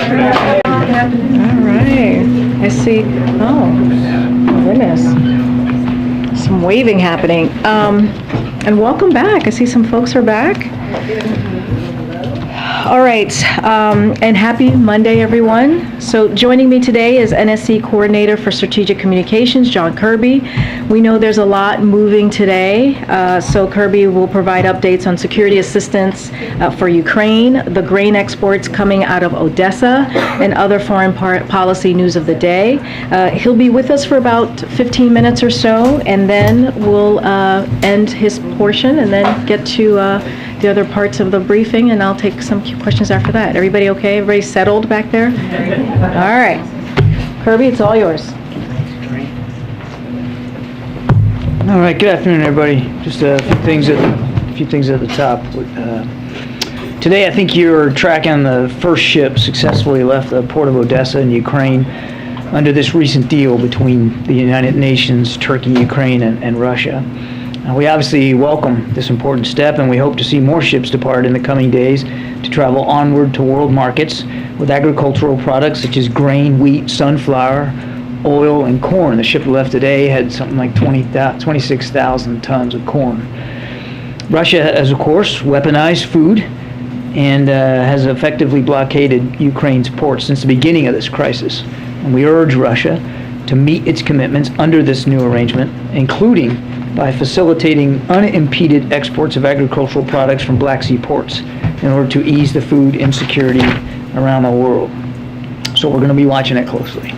All right. I see. Oh, goodness. Some waving happening. And welcome back. I see some folks are back. All right, and happy Monday, everyone. So joining me today is NSC Coordinator for Strategic Communications, John Kirby. We know there's a lot moving today, so Kirby will provide updates on security assistance for Ukraine, the grain exports coming out of Odessa, and other foreign policy news of the day. He'll be with us for about 15 minutes or so, and then we'll end his portion and then get to the other parts of the briefing, and I'll take some questions after that. Everybody okay? Everybody settled back there? All right. Kirby, it's all yours. All right, good afternoon, everybody. Just a few things at the top. Today, I think you're tracking the first ship successfully left the port of Odessa in Ukraine under this recent deal between the United Nations, Turkey, Ukraine, and Russia. We obviously welcome this important step, and we hope to see more ships depart in the coming days to travel onward to world markets with agricultural products such as grain, wheat, sunflower, oil, and corn. The ship left today had something like 26,000 tons of corn. Russia has, of course, weaponized food and has effectively blockaded Ukraine's ports since the beginning of this crisis. And we urge Russia to meet its commitments under this new arrangement, including by facilitating unimpeded exports of agricultural products from Black Sea ports in order to ease the food insecurity around the world. So we're going to be watching it closely.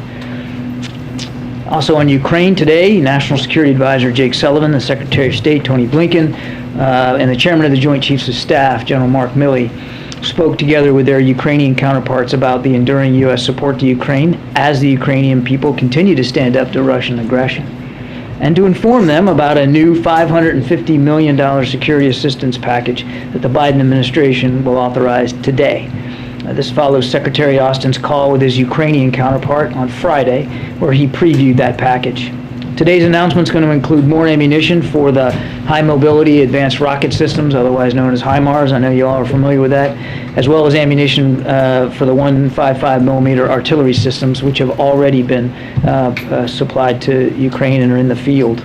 Also on Ukraine today, National Security Advisor Jake Sullivan, the Secretary of State Tony Blinken, and the Chairman of the Joint Chiefs of Staff, General Mark Milley, spoke together with their Ukrainian counterparts about the enduring U.S. support to Ukraine as the Ukrainian people continue to stand up to Russian aggression, and to inform them about a new $550 million security assistance package that the Biden administration will authorize today. This follows Secretary Austin's call with his Ukrainian counterpart on Friday, where he previewed that package. Today's announcement is going to include more ammunition for the High Mobility Advanced Rocket Systems, otherwise known as HIMARS. I know you all are familiar with that, as well as ammunition for the 155 millimeter artillery systems, which have already been supplied to Ukraine and are in the field.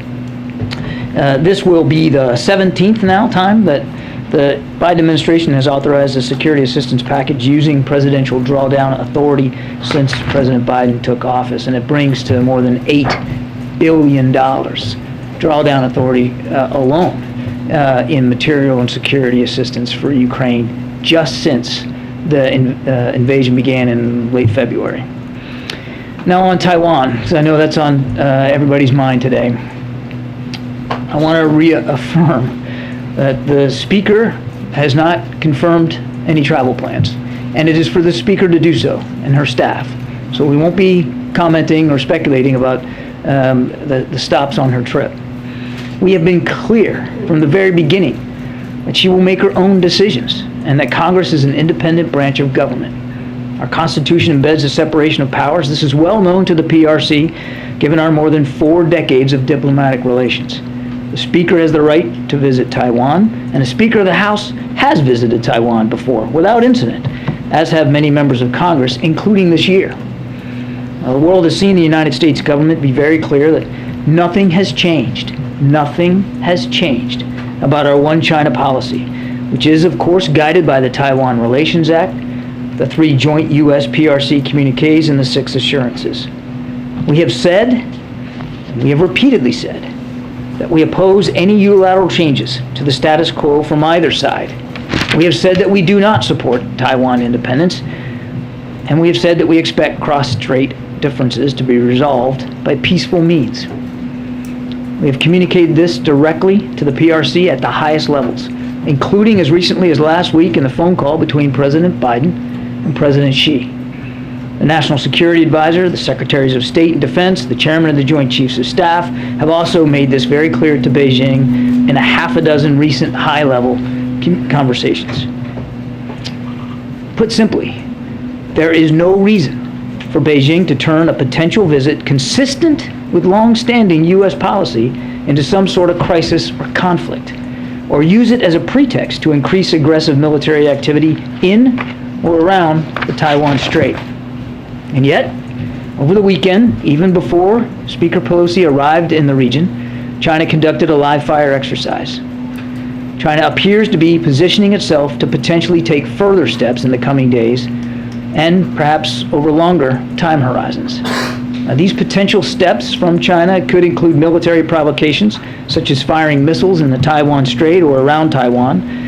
This will be the 17th time that the Biden administration has authorized a security assistance package using presidential drawdown authority since President Biden took office, and it brings to more than $8 billion drawdown authority alone in material and security assistance for Ukraine just since the invasion began in late February. Now on Taiwan, because I know that's on everybody's mind today. I want to reaffirm that the Speaker has not confirmed any travel plans, and it is for the Speaker to do so and her staff. So we won't be commenting or speculating about the stops on her trip. We have been clear from the very beginning that she will make her own decisions and that Congress is an independent branch of government. Our Constitution embeds a separation of powers. This is well known to the PRC, given our more than 4 decades of diplomatic relations. The Speaker has the right to visit Taiwan, and the Speaker of the House has visited Taiwan before without incident, as have many members of Congress, including this year. Now, the world has seen the United States government be very clear that nothing has changed about our One China policy, which is, of course, guided by the Taiwan Relations Act, the 3 joint U.S. PRC communiques, and the 6 assurances. We have said, and we have repeatedly said, that we oppose any unilateral changes to the status quo from either side. We have said that we do not support Taiwan independence, and we have said that we expect cross-strait differences to be resolved by peaceful means. We have communicated this directly to the PRC at the highest levels, including as recently as last week in the phone call between President Biden and President Xi. The National Security Advisor, the Secretaries of State and Defense, the Chairman of the Joint Chiefs of Staff have also made this very clear to Beijing in a half a dozen recent high-level conversations. Put simply, there is no reason for Beijing to turn a potential visit consistent with long-standing U.S. policy into some sort of crisis or conflict, or use it as a pretext to increase aggressive military activity in or around the Taiwan Strait. And yet, over the weekend, even before Speaker Pelosi arrived in the region, China conducted a live fire exercise. China appears to be positioning itself to potentially take further steps in the coming days and perhaps over longer time horizons. These potential steps from China could include military provocations, such as firing missiles in the Taiwan Strait or around Taiwan,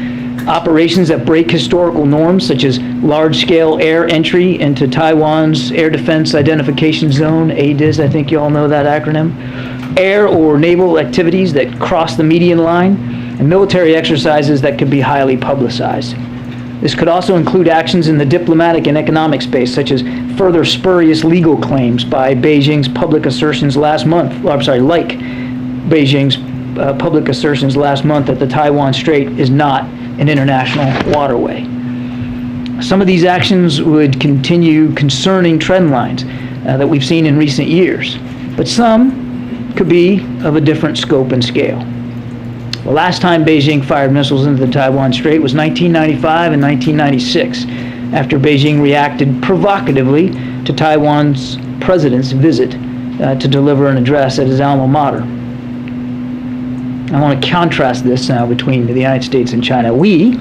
operations that break historical norms, such as large-scale air entry into Taiwan's Air Defense Identification Zone, ADIZ, I think you all know that acronym, air or naval activities that cross the median line, and military exercises that could be highly publicized. This could also include actions in the diplomatic and economic space, such as further spurious legal claims by Beijing's public assertions last month, like Beijing's public assertions last month that the Taiwan Strait is not an international waterway. Some of these actions would continue concerning trend lines that we've seen in recent years, but some could be of a different scope and scale. The last time Beijing fired missiles into the Taiwan Strait was 1995 and 1996, after Beijing reacted provocatively to Taiwan's president's visit to deliver an address at his alma mater. I want to contrast this now between the United States and China. We,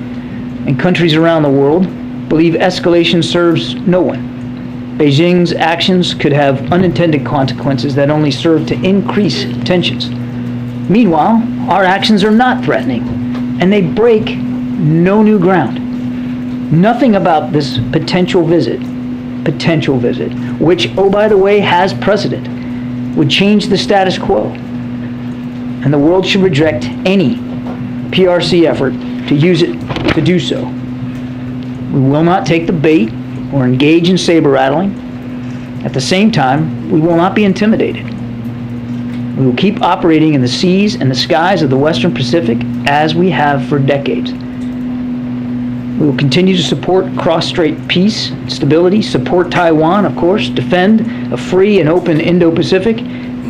and countries around the world, believe escalation serves no one. Beijing's actions could have unintended consequences that only serve to increase tensions. Meanwhile, our actions are not threatening, and they break no new ground. Nothing about this potential visit, which, oh, by the way, has precedent, would change the status quo. And the world should reject any PRC effort to use it to do so. We will not take the bait or engage in saber rattling. At the same time, we will not be intimidated. We will keep operating in the seas and the skies of the Western Pacific as we have for decades. We will continue to support cross-strait peace, stability, support Taiwan, of course, defend a free and open Indo-Pacific,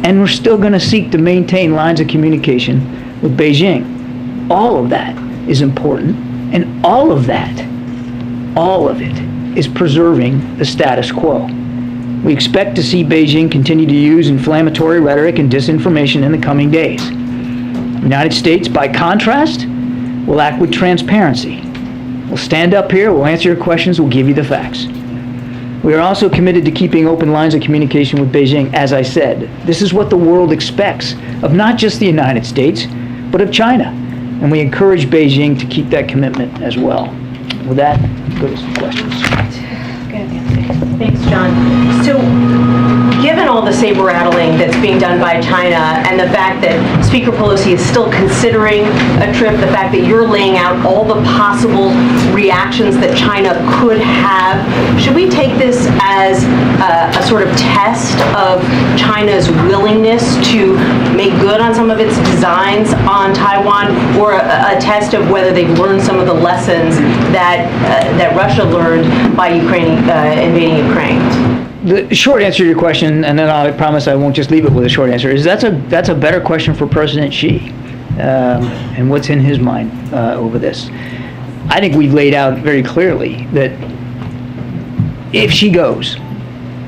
and we're still going to seek to maintain lines of communication with Beijing. All of that is important, and all of it is preserving the status quo. We expect to see Beijing continue to use inflammatory rhetoric and disinformation in the coming days. The United States, by contrast, will act with transparency. We'll stand up here, we'll answer your questions, we'll give you the facts. We are also committed to keeping open lines of communication with Beijing. As I said, this is what the world expects of not just the United States, but of China. And we encourage Beijing to keep that commitment as well. With that, go to some questions. Thanks, John. So, given all the saber rattling that's being done by China and the fact that Speaker Pelosi is still considering a trip, the fact that you're laying out all the possible reactions that China could have, should we take this as a sort of test of China's willingness to make good on some of its designs on Taiwan, or a test of whether they've learned some of the lessons that Russia learned by invading Ukraine? The short answer to your question, and then I promise I won't just leave it with a short answer, is that's a better question for President Xi and what's in his mind over this. I think we've laid out very clearly that if she goes,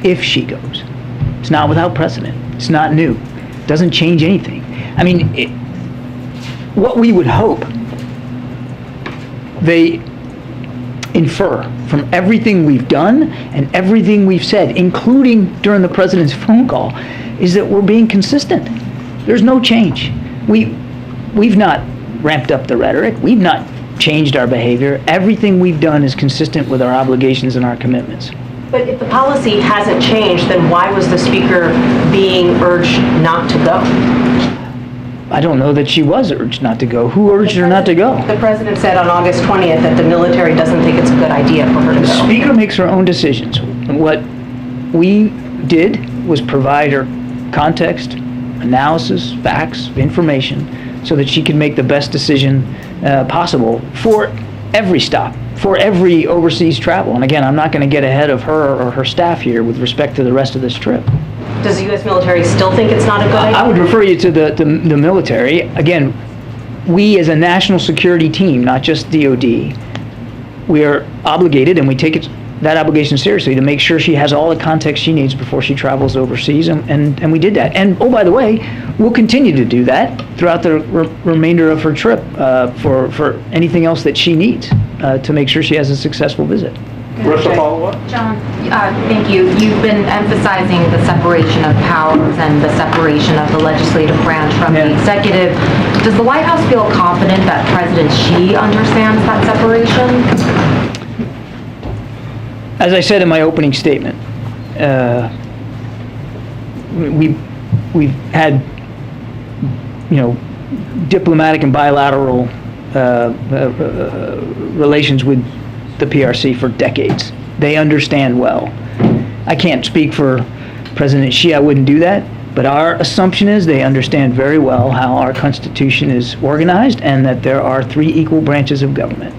it's not without precedent. It's not new. It doesn't change anything. I mean, what we would hope they infer from everything we've done and everything we've said, including during the president's phone call, is that we're being consistent. There's no change. We've not ramped up the rhetoric. We've not changed our behavior. Everything we've done is consistent with our obligations and our commitments. But if the policy hasn't changed, then why was the speaker being urged not to go? I don't know that she was urged not to go. Who urged her not to go? The president said on August 20th that the military doesn't think it's a good idea for her to go. The speaker makes her own decisions. What we did was provide her context, analysis, facts, information, so that she could make the best decision possible for every stop, for every overseas travel. And again, I'm not going to get ahead of her or her staff here with respect to the rest of this trip. Does the U.S. military still think it's not a good idea? I would refer you to the military. Again, we as a national security team, not just DOD, we are obligated, and we take it that obligation seriously to make sure she has all the context she needs before she travels overseas, and we did that. And oh, by the way, we'll continue to do that throughout the remainder of her trip for anything else that she needs to make sure she has a successful visit. Russell, follow-up? John, thank you. You've been emphasizing the separation of powers and the separation of the legislative branch from the executive. Does the White House feel confident that President Xi understands that separation? As I said in my opening statement, we've had, diplomatic and bilateral relations with the PRC for decades. They understand well. I can't speak for President Xi, I wouldn't do that, but our assumption is they understand very well how our Constitution is organized and that there are 3 equal branches of government.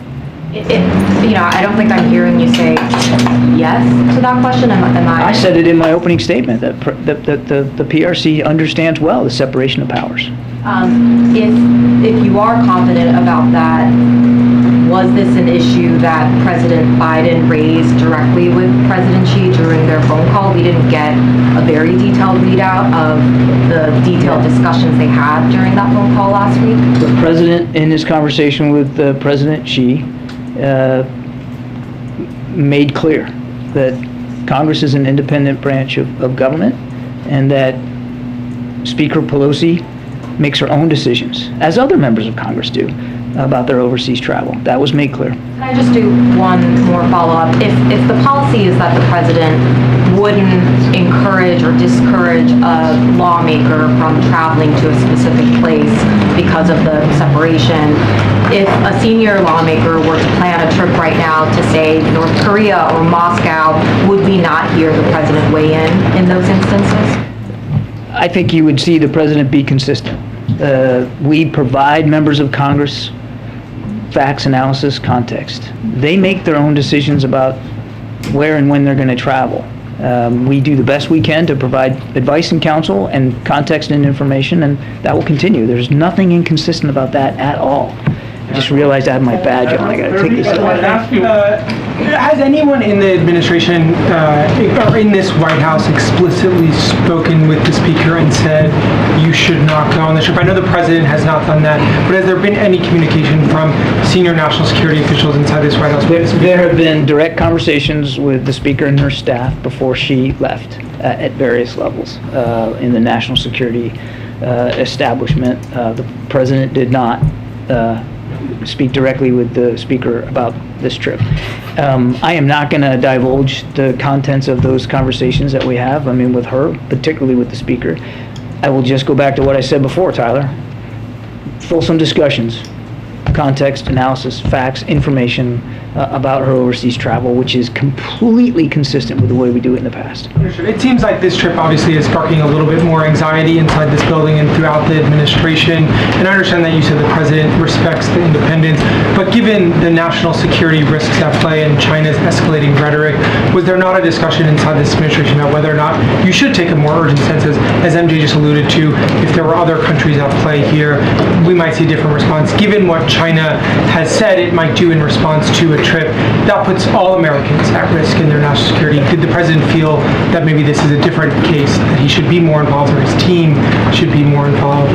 I don't think I'm hearing you say yes to that question. Am I? I said it in my opening statement that the PRC understands well the separation of powers. If you are confident about that, was this an issue that President Biden raised directly with President Xi during their phone call? We didn't get a very detailed readout of the detailed discussions they had during that phone call last week. The president, in his conversation with President Xi, made clear that Congress is an independent branch of government and that Speaker Pelosi makes her own decisions, as other members of Congress do, about their overseas travel. That was made clear. Can I just do one more follow-up? If the policy is that the president wouldn't encourage or discourage a lawmaker from traveling to a specific place because of the separation, if a senior lawmaker were to plan a trip right now to, say, North Korea or Moscow, would we not hear the president weigh in those instances? I think you would see the president be consistent. We provide members of Congress facts, analysis, context. They make their own decisions about where and when they're going to travel. We do the best we can to provide advice and counsel and context and information, and that will continue. There's nothing inconsistent about that at all. I just realized I had my badge on. I got to take this off. Has anyone in the administration or in this White House explicitly spoken with the speaker and said you should not go on the trip? I know the president has not done that, but has there been any communication from senior national security officials inside this White House? There have been direct conversations with the speaker and her staff before she left at various levels in the national security establishment. The president did not speak directly with the speaker about this trip. I am not going to divulge the contents of those conversations that we have, with her, particularly with the speaker. I will just go back to what I said before, Tyler. Fulsome discussions, context, analysis, facts, information about her overseas travel, which is completely consistent with the way we do it in the past. It seems like this trip obviously is sparking a little bit more anxiety inside this building and throughout the administration. And I understand that you said the president respects the independence, but given the national security risks at play and China's escalating rhetoric, was there not a discussion inside this administration about whether or not you should take a more urgent sense, as MJ just alluded to, if there were other countries at play here, we might see a different response. Given what China has said it might do in response to a trip, that puts all Americans at risk in their national security. Did the president feel that maybe this is a different case, that he should be more involved, or his team should be more involved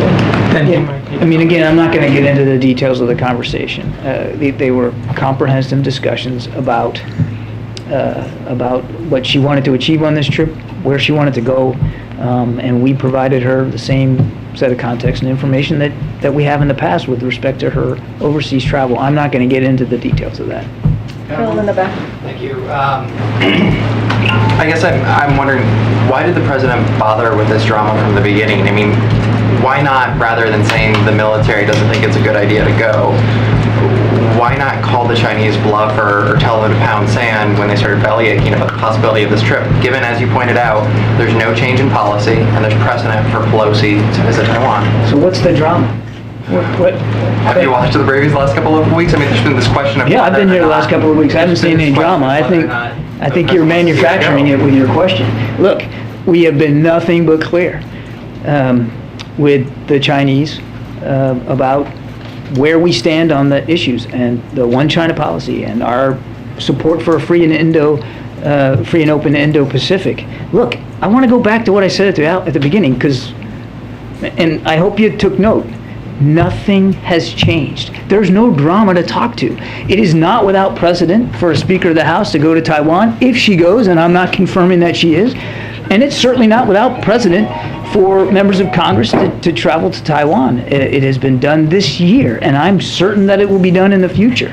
than he might be? Again, I'm not going to get into the details of the conversation. They were comprehensive discussions about what she wanted to achieve on this trip, where she wanted to go, and we provided her the same set of context and information that we have in the past with respect to her overseas travel. I'm not going to get into the details of that. Phil in the back. Thank you. I guess I'm wondering, why did the president bother with this drama from the beginning? Why not, rather than saying the military doesn't think it's a good idea to go, why not call the Chinese bluff or tell them to pound sand when they started bellyaching about the possibility of this trip? Given, as you pointed out, there's no change in policy and there's precedent for Pelosi to visit Taiwan. So what's the drama? What? Have you watched the Braves the last couple of weeks? There's been this question of... Yeah, I've been here the last couple of weeks. I haven't seen any drama. I think you're manufacturing it with your question. Look, we have been nothing but clear with the Chinese about where we stand on the issues and the one China policy and our support for a free and open Indo-Pacific. Look, I want to go back to what I said at the beginning, and I hope you took note. Nothing has changed. There's no drama to talk to. It is not without precedent for a Speaker of the House to go to Taiwan, if she goes, and I'm not confirming that she is. And it's certainly not without precedent for members of Congress to travel to Taiwan. It has been done this year, and I'm certain that it will be done in the future.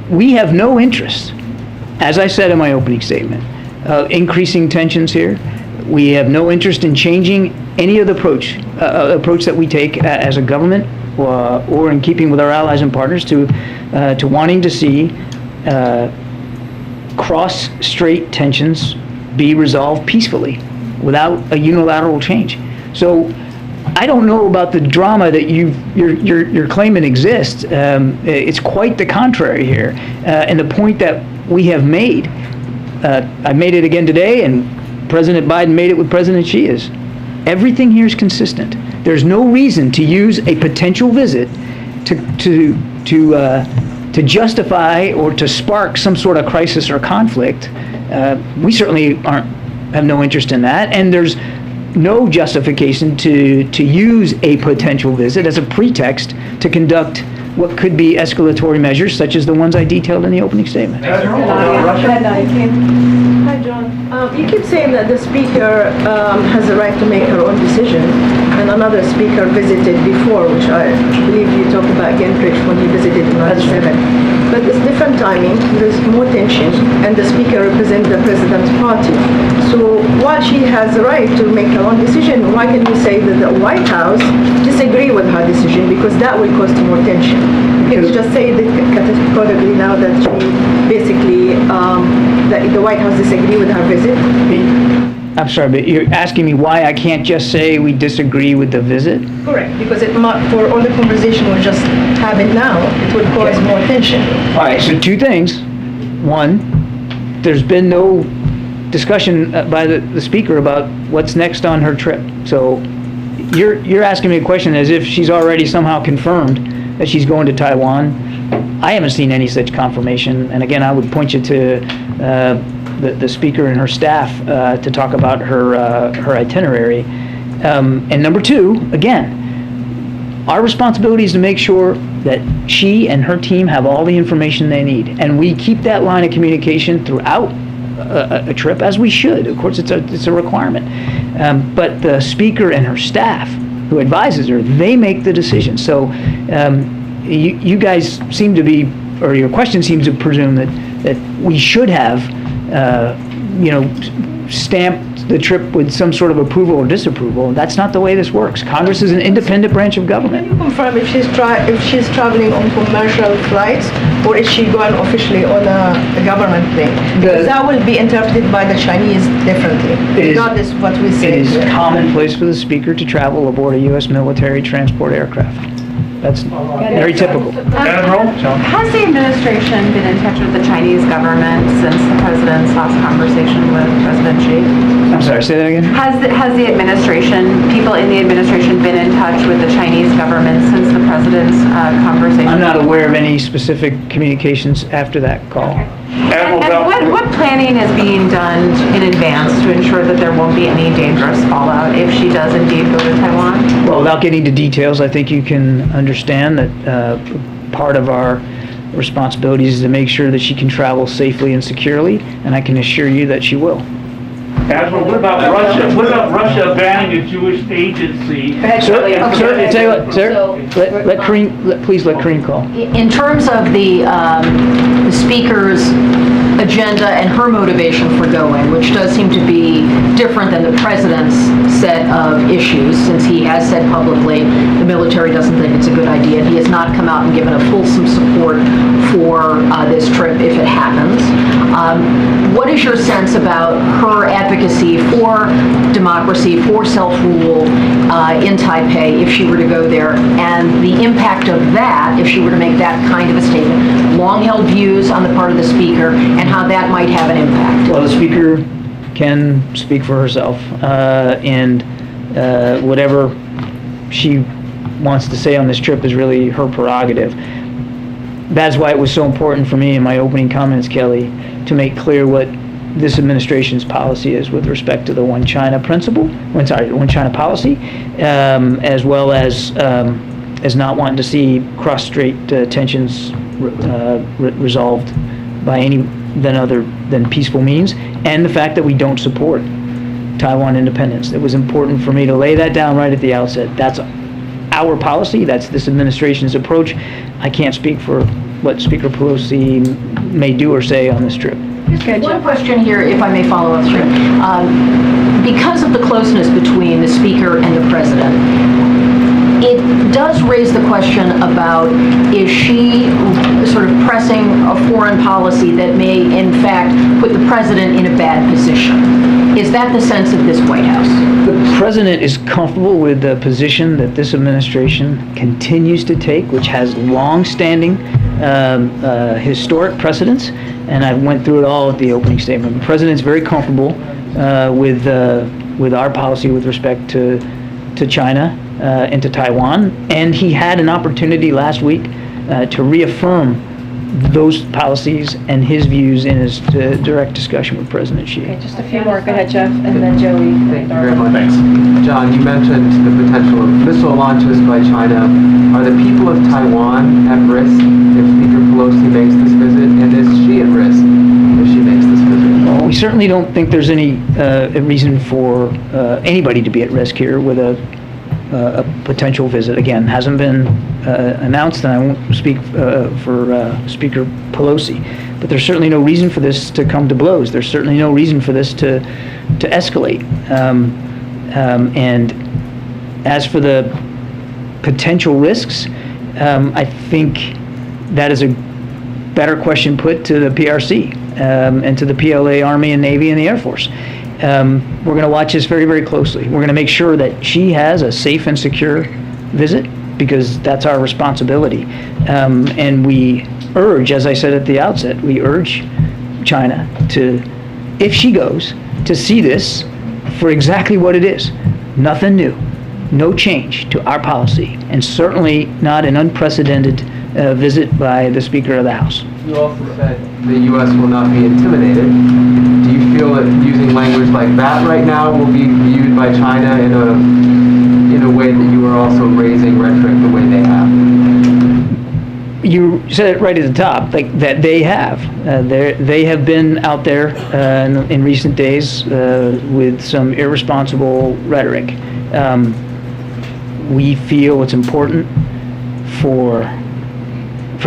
We have no interest, as I said in my opening statement, increasing tensions here. We have no interest in changing any of the approach that we take as a government, or in keeping with our allies and partners, to wanting to see cross-strait tensions be resolved peacefully without a unilateral change. So I don't know about the drama that you're claiming exists. It's quite the contrary here, and the point that we have made, I made it again today, and President Biden made it with President Xi, is everything here is consistent. There's no reason to use a potential visit to justify or to spark some sort of crisis or conflict. We certainly have no interest in that, and there's no justification to use a potential visit as a pretext to conduct what could be escalatory measures, such as the ones I detailed in the opening statement. Hi, John. You keep saying that the speaker has the right to make her own decision, and another speaker visited before, which I believe you talked about Gingrich when he visited in 1997. But it's different timing, there's more tension, and the speaker represents the president's party. So while she has the right to make her own decision, why can we say that the White House disagree with her decision, because that will cause more tension? Can you just say that categorically now that she basically, that the White House disagree with her visit? I'm sorry, but you're asking me why I can't just say we disagree with the visit? Correct, because it might, for all the conversation we're just having now, it would cause more tension. All right, so two things. One, there's been no discussion by the speaker about what's next on her trip. So you're asking me a question as if she's already somehow confirmed that she's going to Taiwan. I haven't seen any such confirmation, and again, I would point you to the speaker and her staff to talk about her itinerary. And number two, again, our responsibility is to make sure that she and her team have all the information they need, and we keep that line of communication throughout a trip, as we should. Of course, it's a requirement. But the speaker and her staff, who advises her, they make the decision. So you guys seem to be, or your question seems to presume that we should have, stamped the trip with some sort of approval or disapproval. That's not the way this works. Congress is an independent branch of government. Can you confirm if she's traveling on commercial flights, or is she going officially on a government plane? Because that will be interpreted by the Chinese differently, regardless of what we say. It is commonplace for the speaker to travel aboard a U.S. military transport aircraft. That's very typical. Has the administration been in touch with the Chinese government since the president's last conversation with President Xi? I'm sorry, say that again? Has the administration, people in the administration, been in touch with the Chinese government since the president's conversation? I'm not aware of any specific communications after that call. And what planning is being done in advance to ensure that there won't be any dangerous fallout if she does indeed go to Taiwan? Well, without getting into details, I think you can understand that part of our responsibilities is to make sure that she can travel safely and securely, and I can assure you that she will. Admiral, what about Russia? What about Russia banning a Jewish agency? Sir, tell you what, sir, let Karine, please let Karine call. In terms of the speaker's agenda and her motivation for going, which does seem to be different than the president's set of issues, since he has said publicly the military doesn't think it's a good idea. He has not come out and given a fulsome support for this trip if it happens. What is your sense about her advocacy for democracy, for self-rule in Taipei if she were to go there, and the impact of that if she were to make that kind of a statement? Long-held views on the part of the speaker, and how that might have an impact. Well, the speaker can speak for herself, and whatever she wants to say on this trip is really her prerogative. that's why it was so important for me in my opening comments, Kelly, to make clear what this administration's policy is with respect to the One China principle, One China policy, as well as not wanting to see cross-strait tensions resolved by any other than peaceful means, and the fact that we don't support Taiwan independence. It was important for me to lay that down right at the outset. That's our policy. That's this administration's approach. I can't speak for what Speaker Pelosi may do or say on this trip. One question here, if I may follow up, sir. Because of the closeness between the Speaker and the President, it does raise the question about, is she sort of pressing a foreign policy that may, in fact, put the President in a bad position? Is that the sense of this White House? The President is comfortable with the position that this administration continues to take, which has long-standing historic precedents, and I went through it all at the opening statement. The President's very comfortable with our policy with respect to China and to Taiwan, and he had an opportunity last week to reaffirm those policies and his views in his direct discussion with President Xi. Okay, just a few more. Go ahead, Jeff, and then Joey. Thank you very much. Thanks. John, you mentioned the potential of missile launches by China. Are the people of Taiwan at risk if Speaker Pelosi makes this visit? And is she at risk if she makes this visit? We certainly don't think there's any reason for anybody to be at risk here with a potential visit. Again, hasn't been announced, and I won't speak for Speaker Pelosi. But there's certainly no reason for this to come to blows. There's certainly no reason for this to escalate. And as for the potential risks, I think that is a better question put to the PRC and to the PLA Army and Navy and the Air Force. We're going to watch this very, very closely. We're going to make sure that she has a safe and secure visit, because that's our responsibility. And we urge, as I said at the outset, we urge China to, if she goes, to see this for exactly what it is. Nothing new, no change to our policy, and certainly not an unprecedented visit by the Speaker of the House. You also said the U.S. will not be intimidated. Do you feel that using language like that right now will be viewed by China in a way that you are also raising rhetoric the way they have? You said it right at the top, like that they have. They have been out there in recent days with some irresponsible rhetoric. We feel it's important for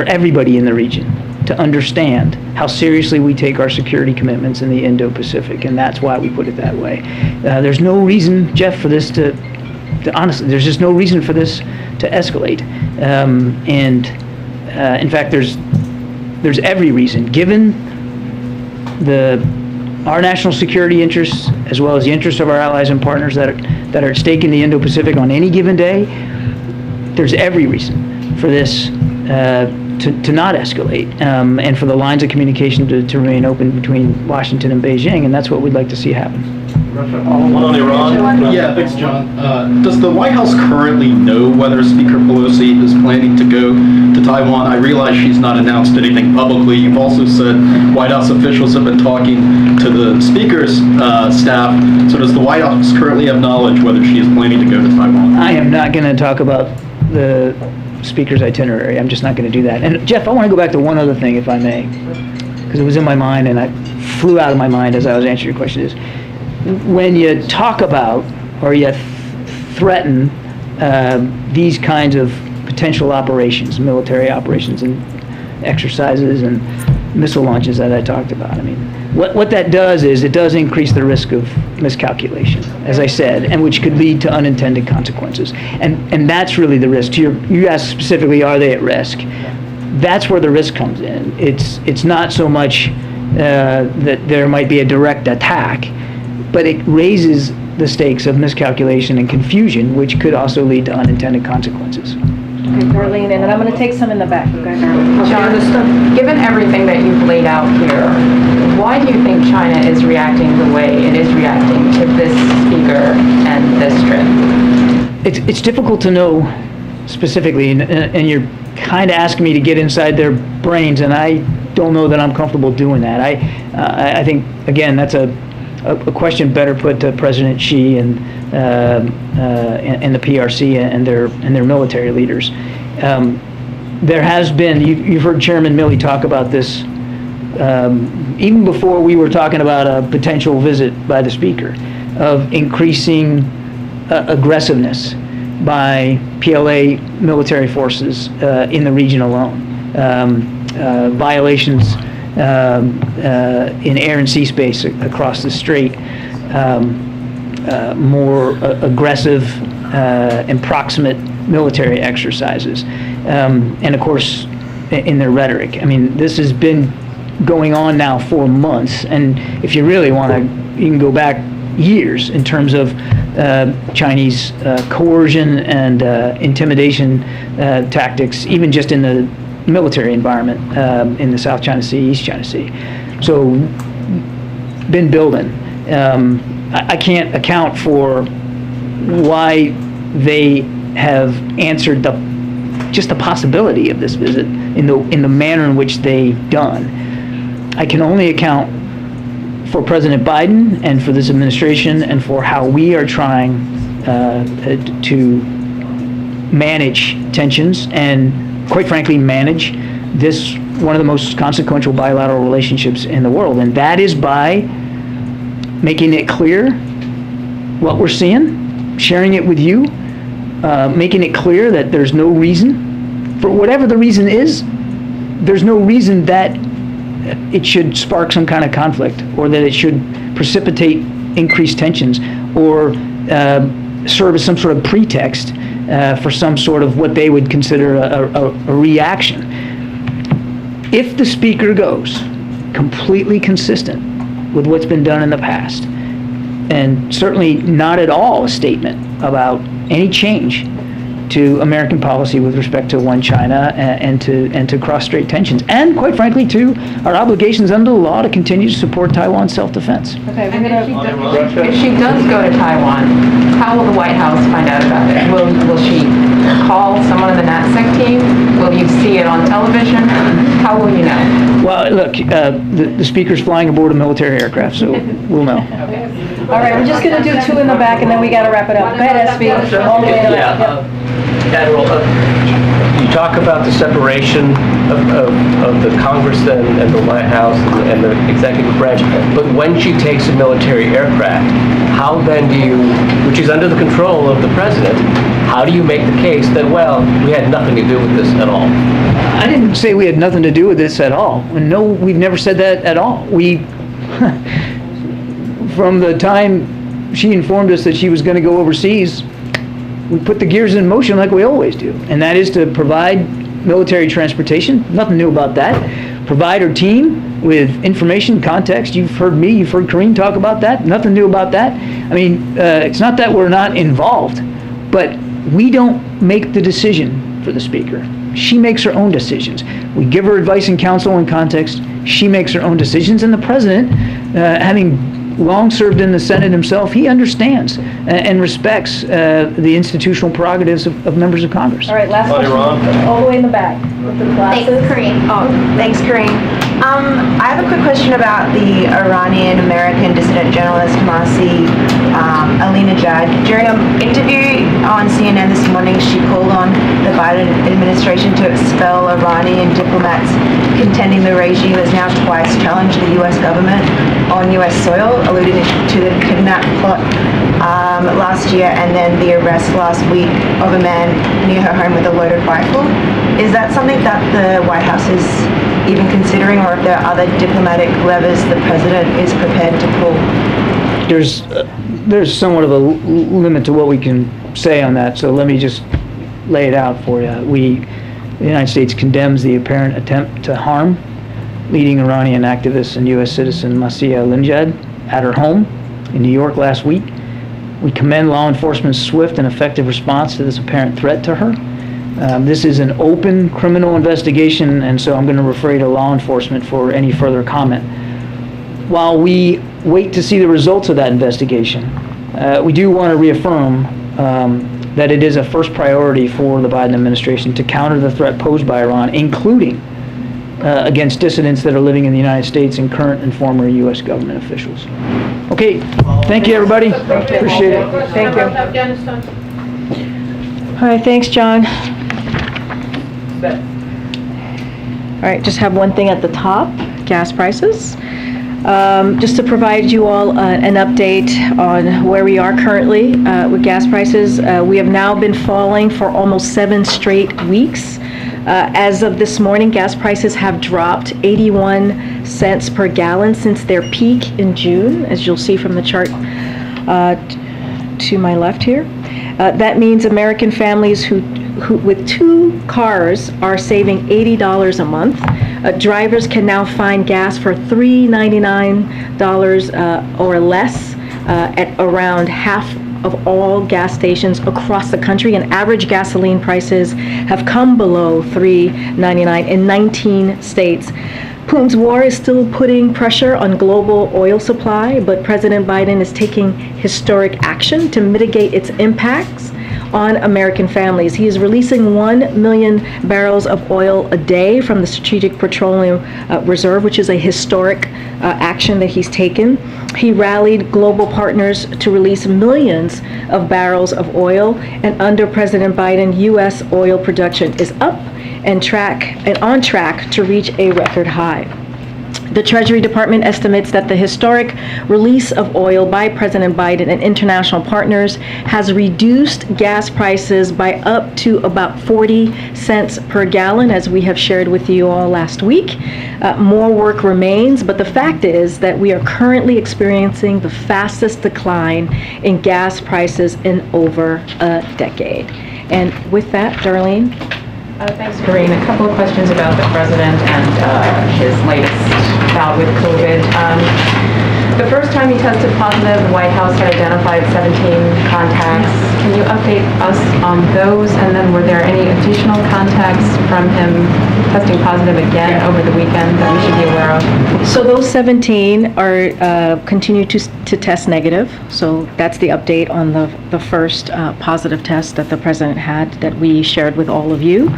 everybody in the region to understand how seriously we take our security commitments in the Indo-Pacific, and that's why we put it that way. There's no reason, Jeff, for this to honestly, there's just no reason for this to escalate. In fact, there's every reason, given our national security interests as well as the interests of our allies and partners that are at stake in the Indo-Pacific on any given day. There's every reason for this to not escalate, and for the lines of communication to remain open between Washington and Beijing, and that's what we'd like to see happen. One on Iran. Yeah, thanks, John. Does the White House currently know whether Speaker Pelosi is planning to go to Taiwan? I realize she's not announced anything publicly. You've also said White House officials have been talking to the Speaker's staff. So does the White House currently have knowledge whether she is planning to go to Taiwan? I am not going to talk about the Speaker's itinerary. I'm just not going to do that. And Jeff, I want to go back to one other thing, if I may, because it was in my mind and I flew out of my mind as I was answering your question. Is when you talk about or you threaten these kinds of potential operations, military operations and exercises and missile launches that I talked about, I mean, what that does is it does increase the risk of miscalculation, as I said, and which could lead to unintended consequences. And that's really the risk. You asked specifically, are they at risk? That's where the risk comes in. It's not so much that there might be a direct attack, but it raises the stakes of miscalculation and confusion, which could also lead to unintended consequences. Okay, Karine, and then I'm going to take some in the back. Okay, John, given everything that you've laid out here, why do you think China is reacting the way it is reacting to this speaker and this trip? It's difficult to know specifically, and you're kind of asking me to get inside their brains, and I don't know that I'm comfortable doing that. I think, again, that's a question better put to President Xi and the PRC and their military leaders. There has been, you've heard Chairman Milley talk about this even before we were talking about a potential visit by the Speaker, of increasing aggressiveness by PLA military forces in the region alone. Violations in air and sea space across the strait, more aggressive and proximate military exercises, and of course in their rhetoric. I mean, this has been going on now for months, and if you really want to, you can go back years in terms of Chinese coercion and intimidation tactics, even just in the military environment in the South China Sea, East China Sea. So, been building. I can't account for why they have answered just the possibility of this visit in the manner in which they've done. I can only account for President Biden and for this administration and for how we are trying to manage tensions and, quite frankly, manage this one of the most consequential bilateral relationships in the world. And that is by making it clear what we're seeing, sharing it with you, making it clear that there's no reason, for whatever the reason is, there's no reason that it should spark some kind of conflict, or that it should precipitate increased tensions, or serve as some sort of pretext for some sort of what they would consider a reaction. If the Speaker goes completely consistent with what's been done in the past, and certainly not at all a statement about any change to American policy with respect to One China and to cross-strait tensions, and quite frankly to our obligations under the law to continue to support Taiwan's self-defense. Okay, And if she does go to Taiwan, how will the White House find out about it? Will she call someone in the NatSec team? Will you see it on television? How will you know? Well, look, the Speaker's flying aboard a military aircraft, so we'll know. All right, we're just going to do two in the back, and then we got to wrap it up. Go ahead, SB. All the way in the back. Yep. Admiral, you talk about the separation of the Congress and the White House and the executive branch, but when she takes a military aircraft, how then do you, which is under the control of the president, how do you make the case that, well, we had nothing to do with this at all? I didn't say we had nothing to do with this at all. No, we've never said that at all. From the time she informed us that she was going to go overseas, we put the gears in motion like we always do, and that is to provide military transportation. Nothing new about that. Provide our team with information, context. You've heard me, you've heard Karine talk about that. Nothing new about that. I mean, it's not that we're not involved, but we don't make the decision for the Speaker. She makes her own decisions. We give her advice and counsel and context. She makes her own decisions, and the President, having long served in the Senate himself, he understands and respects the institutional prerogatives of members of Congress. All right, last question. All the way in the back with the glasses. Thanks, Karine. Thanks, Karine. I have a quick question about the Iranian-American dissident journalist Masih Alinejad. During an interview on CNN this morning, she called on the Biden administration to expel Iranian diplomats, contending the regime has now twice challenged the U.S. government on U.S. soil, alluding to the kidnap plot last year and then the arrest last week of a man near her home with a loaded rifle. Is that something that the White House is even considering, or if there are other diplomatic levers the president is prepared to pull? There's somewhat of a limit to what we can say on that, so let me just lay it out for you. The United States condemns the apparent attempt to harm leading Iranian activist and U.S. citizen Masih Alinejad at her home in New York last week. We commend law enforcement's swift and effective response to this apparent threat to her. This is an open criminal investigation, and so I'm going to refer you to law enforcement for any further comment. While we wait to see the results of that investigation, we do want to reaffirm that it is a first priority for the Biden administration to counter the threat posed by Iran, including against dissidents that are living in the United States and current and former U.S. government officials. Okay, thank you, everybody. Appreciate it. Thank you. All right, thanks, John. All right, just have one thing at the top, gas prices. Just to provide you all an update on where we are currently with gas prices. We have now been falling for almost 7 straight weeks. As of this morning, gas prices have dropped 81 cents per gallon since their peak in June, as you'll see from the chart to my left here. That means American families who with 2 cars are saving $80 a month. Drivers can now find gas for $3.99 or less at around half of all gas stations across the country, and average gasoline prices have come below $3.99 in 19 states. Putin's war is still putting pressure on global oil supply, but President Biden is taking historic action to mitigate its impacts on American families. He is releasing 1 million barrels of oil a day from the Strategic Petroleum Reserve, which is a historic action that he's taken. He rallied global partners to release millions of barrels of oil, and under President Biden, U.S. oil production is up and on track to reach a record high. The Treasury Department estimates that the historic release of oil by President Biden and international partners has reduced gas prices by up to about 40 cents per gallon, as we have shared with you all last week. More work remains, but the fact is that we are currently experiencing the fastest decline in gas prices in over a decade. And with that, Darlene? Thanks, Karine. A couple of questions about the president and his latest bout with COVID. The first time he tested positive, the White House had identified 17 contacts. Can you update us on those? And then were there any additional contacts from him testing positive again over the weekend that we should be aware of? So those 17 are continue to test negative. So that's the update on the first positive test that the president had that we shared with all of you.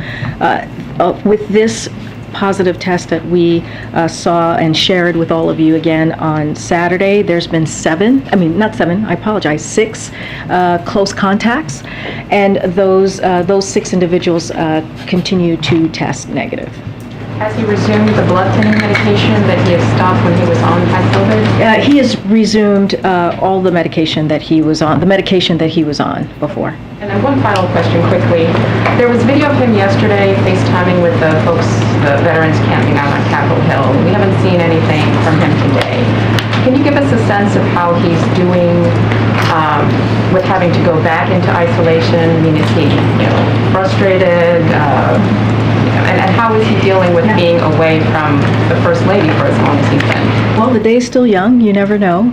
With this positive test that we saw and shared with all of you again on Saturday, there's been 6 close contacts, and those 6 individuals continue to test negative. Has he resumed the blood thinning medication that he had stopped when he was on COVID? He has resumed all the medication that he was on before. And then one final question quickly. There was video of him yesterday FaceTiming with the veterans camping out on Capitol Hill. We haven't seen anything from him today. Can you give us a sense of how he's doing with having to go back into isolation? I mean, is he frustrated? And how is he dealing with being away from the First Lady for as long as he's been? Well, the day's still young. You never know.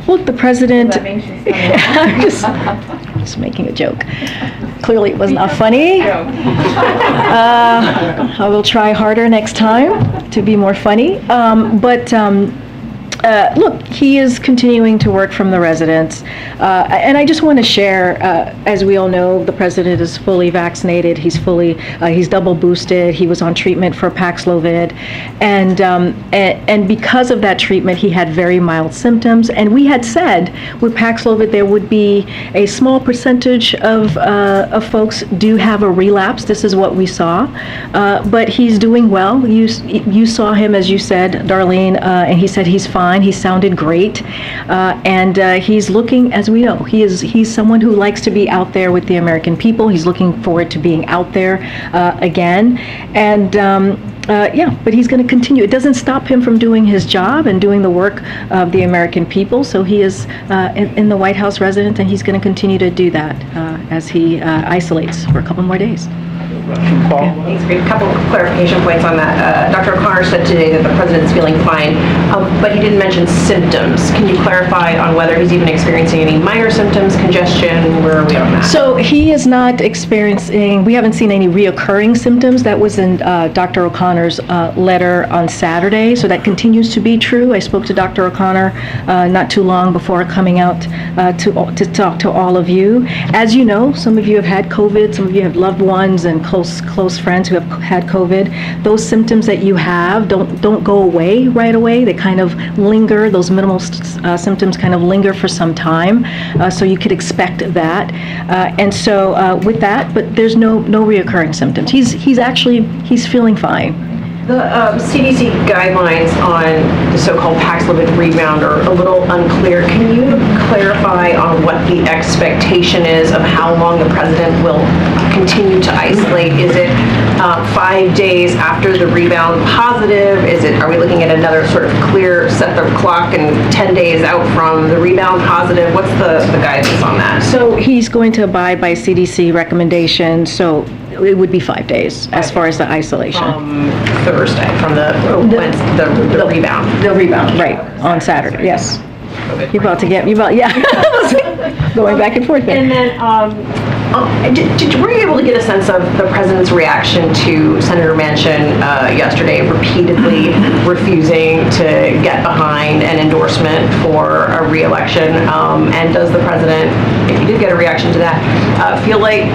Look, the president... I'm just making a joke. Clearly it was not funny. I will try harder next time to be more funny. Look, he is continuing to work from the residence. And I just want to share, as we all know, the president is fully vaccinated. He's double boosted. He was on treatment for Paxlovid. And because of that treatment, he had very mild symptoms. And we had said with Paxlovid, there would be a small percentage of folks do have a relapse. This is what we saw. But he's doing well. You saw him, as you said, Darlene, and he said he's fine. He sounded great, and he's looking, as we know, he's someone who likes to be out there with the American people. He's looking forward to being out there again, and but he's going to continue. It doesn't stop him from doing his job and doing the work of the American people. So he is in the White House residence, and he's going to continue to do that as he isolates for a couple more days. Thanks. A couple of clarification points on that. Dr. O'Connor said today that the president's feeling fine, but he didn't mention symptoms. Can you clarify on whether he's even experiencing any minor symptoms, congestion? Where are we on that? So he is not experiencing, we haven't seen any reoccurring symptoms. That was in Dr. O'Connor's letter on Saturday, so that continues to be true. I spoke to Dr. O'Connor not too long before coming out to talk to all of you. As you know, some of you have had COVID, some of you have loved ones and close close friends who have had COVID, those symptoms that you have don't go away right away. They kind of linger. Those minimal symptoms kind of linger for some time. So you could expect that. And so with that, but there's no reoccurring symptoms. He's feeling fine. The CDC guidelines on the so-called Paxlovid rebound are a little unclear. Can you clarify on what the expectation is of how long the president will continue to isolate? Is it 5 days after the rebound positive? Are we looking at another sort of clear set the clock and 10 days out from the rebound positive? What's the guidance on that? So he's going to abide by CDC recommendations. So it would be 5 days as far as the isolation. From Thursday, from the rebound. The rebound, right, on Saturday, yes. You're about to get, going back and forth there. And then, were you able to get a sense of the president's reaction to Senator Manchin yesterday repeatedly refusing to get behind an endorsement for a re-election? And does the president, if he did get a reaction to that, feel like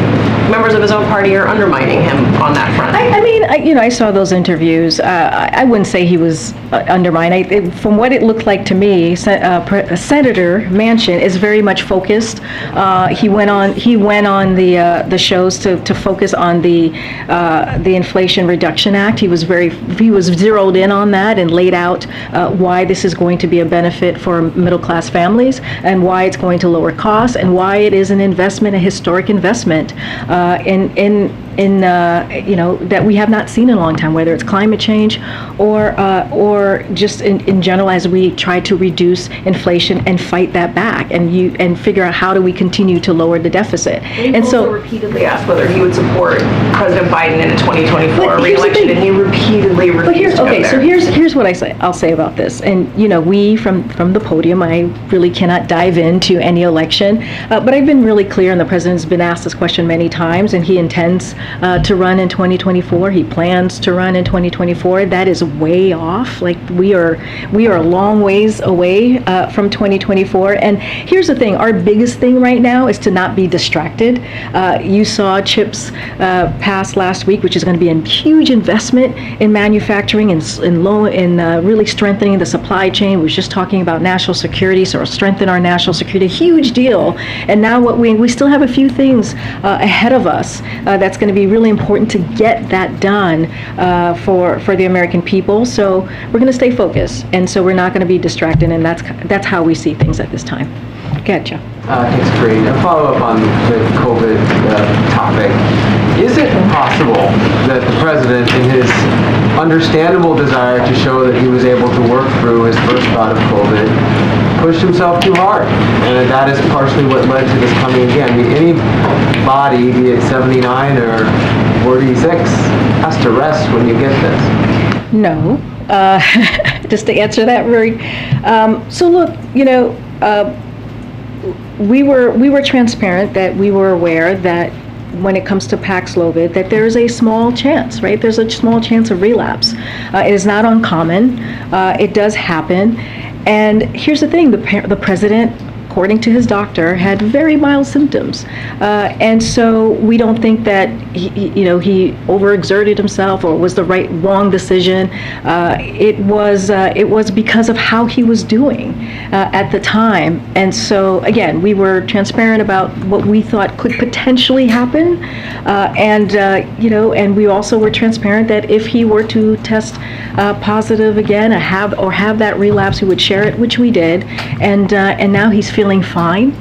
members of his own party are undermining him on that front? I saw those interviews. I wouldn't say he was undermined. From what it looked like to me, Senator Manchin is very much focused. He went on the shows to focus on the Inflation Reduction Act. He was zeroed in on that and laid out why this is going to be a benefit for middle class families and why it's going to lower costs and why it is an investment, a historic investment in that we have not seen in a long time, whether it's climate change or just in general as we try to reduce inflation and fight that back and figure out how do we continue to lower the deficit. And so repeatedly asked whether he would support President Biden in a 2024 re-election, and he repeatedly refused to go there. So here's what I'll say about this. And we from the podium, I really cannot dive into any election, but I've been really clear, and the president's been asked this question many times, and he intends to run in 2024. He plans to run in 2024. That is way off. Like we are a long ways away from 2024. And here's the thing: our biggest thing right now is to not be distracted. You saw CHIPS pass last week, which is going to be a huge investment in manufacturing and really strengthening the supply chain. We were just talking about national security, so strengthen our national security, huge deal. And now we still have a few things ahead of us that's going to be really important to get that done for the American people. So we're going to stay focused, and so we're not going to be distracted, and that's how we see things at this time. Go ahead, Joe. Thanks, Karine. A follow-up on the COVID topic. Is it possible that the president, in his understandable desire to show that he was able to work through his first bout of COVID, pushed himself too hard, and that is partially what led to this coming again? I mean, any body, be it 79 or 46, has to rest when you get this. No. Just to answer that very. So look, we were transparent that we were aware that when it comes to Paxlovid, that there is a small chance, right? There's a small chance of relapse. It is not uncommon. It does happen. And here's the thing, the president, according to his doctor, had very mild symptoms. And so we don't think that he overexerted himself or was the wrong decision. It was because of how he was doing at the time. And so again, we were transparent about what we thought could potentially happen. And we also were transparent that if he were to test positive again, have that relapse, we would share it, which we did. And now he's feeling fine.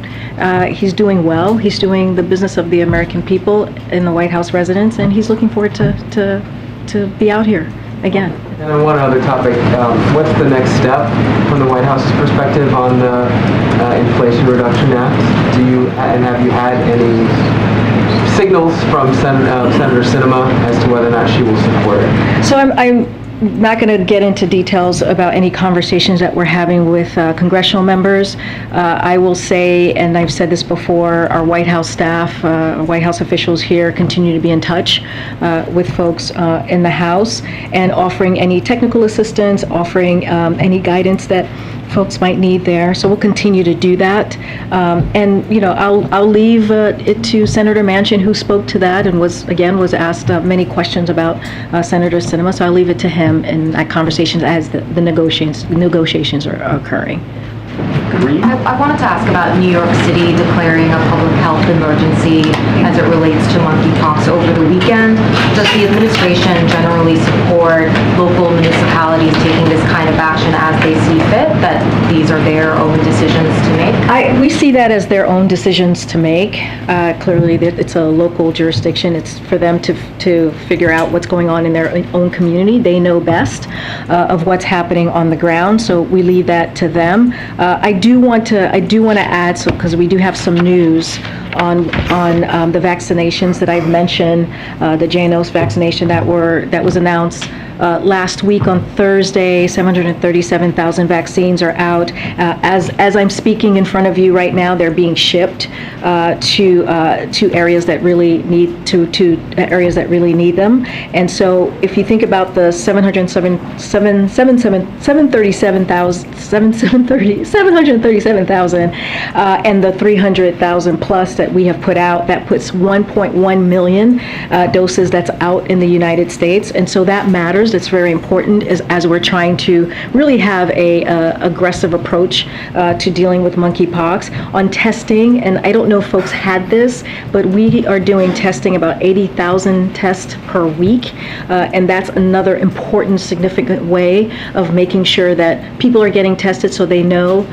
He's doing well. He's doing the business of the American people in the White House residence, and he's looking forward to be out here again. And on one other topic, what's the next step from the White House's perspective on the Inflation Reduction Act? Have you had any signals from Senator Sinema as to whether or not she will support it? So I'm not going to get into details about any conversations that we're having with congressional members. I will say, and I've said this before, our White House staff, White House officials here continue to be in touch with folks in the House and offering any technical assistance, offering any guidance that folks might need there. So we'll continue to do that. And, I'll leave it to Senator Manchin, who spoke to that and was asked many questions about Senator Sinema. So I'll leave it to him in that conversation as the negotiations are occurring. I wanted to ask about New York City declaring a public health emergency as it relates to monkeypox over the weekend. Does the administration generally support local municipalities taking this kind of action as they see fit, that these are their own decisions to make? We see that as their own decisions to make. Clearly, it's a local jurisdiction. It's for them to figure out what's going on in their own community. They know best of what's happening on the ground, so we leave that to them. I do want to add, so because we do have some news on the vaccinations that I've mentioned, the JNOS vaccination that was announced last week on Thursday. 737,000 vaccines are out. As I'm speaking in front of you right now, they're being shipped to areas that really need them. And so, if you think about the 737,000 and the 300,000 plus that we have put out, that puts 1.1 million doses that's out in the United States. And so that matters. It's very important as we're trying to really have a aggressive approach to dealing with monkeypox. On testing, and I don't know if folks had this, but we are doing testing about 80,000 tests per week, and that's another important, significant way of making sure that people are getting tested so they know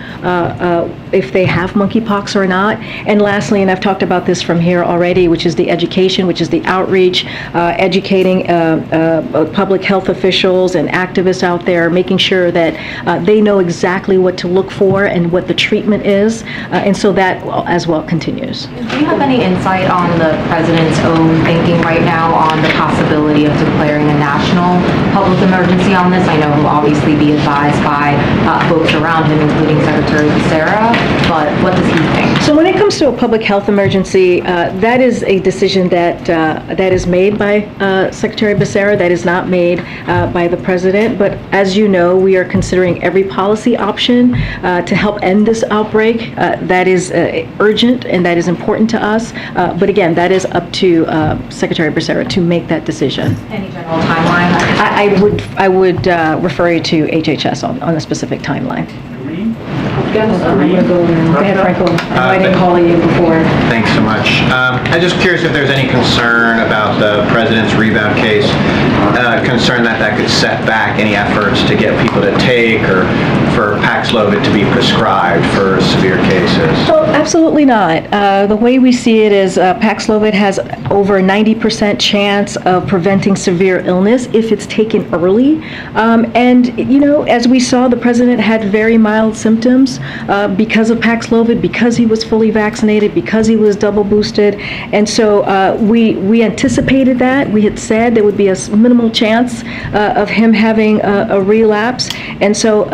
if they have monkeypox or not. And lastly, and I've talked about this from here already, which is the education, which is the outreach, educating public health officials and activists out there, making sure that they know exactly what to look for and what the treatment is, and so that as well continues. Do you have any insight on the president's own thinking right now on the possibility of declaring a national public emergency on this? I know he'll obviously be advised by folks around him, including Secretary Becerra, but what does he think? So when it comes to a public health emergency, that is a decision that is made by Secretary Becerra. That is not made by the president. But as you know, we are considering every policy option to help end this outbreak. That is urgent and that is important to us. But again, that is up to Secretary Becerra to make that decision. Any general timeline? I would refer you to HHS on a specific timeline. I'm going to go over. Go ahead, Franco. I didn't call you before. Thanks so much. I'm just curious if there's any concern about the president's rebound case, concern that could set back any efforts to get people to take or for Paxlovid to be prescribed for severe cases. Well, absolutely not. The way we see it is Paxlovid has over a 90% chance of preventing severe illness if it's taken early. And, as we saw, the president had very mild symptoms because of Paxlovid, because he was fully vaccinated, because he was double boosted. And so we anticipated that. We had said there would be a minimal chance of him having a relapse. And so,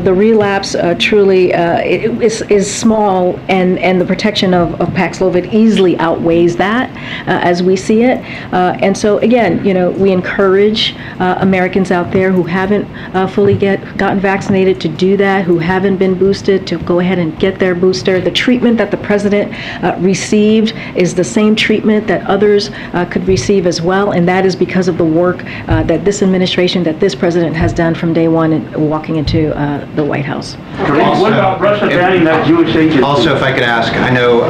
the relapse truly is small, and the protection of Paxlovid easily outweighs that as we see it. And so, again, we encourage Americans out there who haven't fully gotten vaccinated to do that, who haven't been boosted, to go ahead and get their booster. The treatment that the president received is the same treatment that others could receive as well, and that is because of the work that this administration, that this president has done from day one in walking into the White House. Also, what about Russia banning that Jewish agency? Also, if I could ask, I know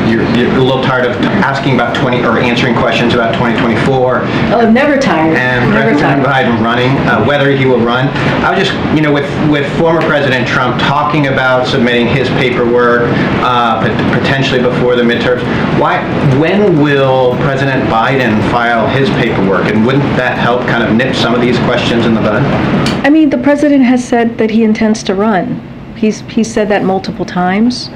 you're a little tired of asking about answering questions about 2024. Oh, I'm never tired. And President Biden running, whether he will run. I was just, with former President Trump talking about submitting his paperwork potentially before the midterms, when will President Biden file his paperwork? And wouldn't that help kind of nip some of these questions in the bud? I mean, the president has said that he intends to run. He's said that multiple times.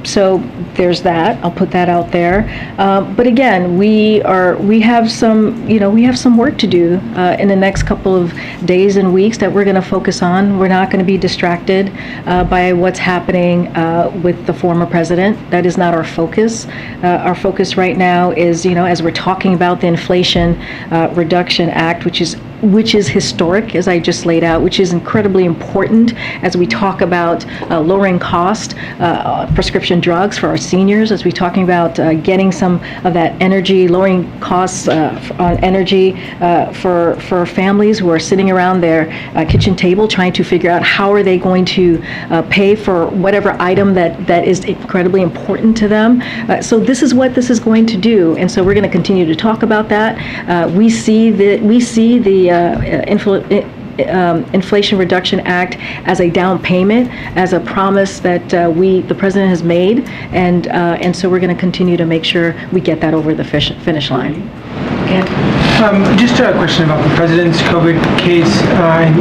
So there's that. I'll put that out there. But again, we have some work to do in the next couple of days and weeks that we're going to focus on. We're not going to be distracted by what's happening with the former president. That is not our focus. Our focus right now is, as we're talking about the Inflation Reduction Act, which is which is historic, as I just laid out, which is incredibly important as we talk about lowering cost prescription drugs for our seniors, as we're talking about getting some of that energy, lowering costs on energy for families who are sitting around their kitchen table trying to figure out how are they going to pay for whatever item that is incredibly important to them. So this is what this is going to do, and so we're going to continue to talk about that. We see the Inflation Reduction Act as a down payment, as a promise that the president has made, and so we're going to continue to make sure we get that over the finish line. Just a question about the president's COVID case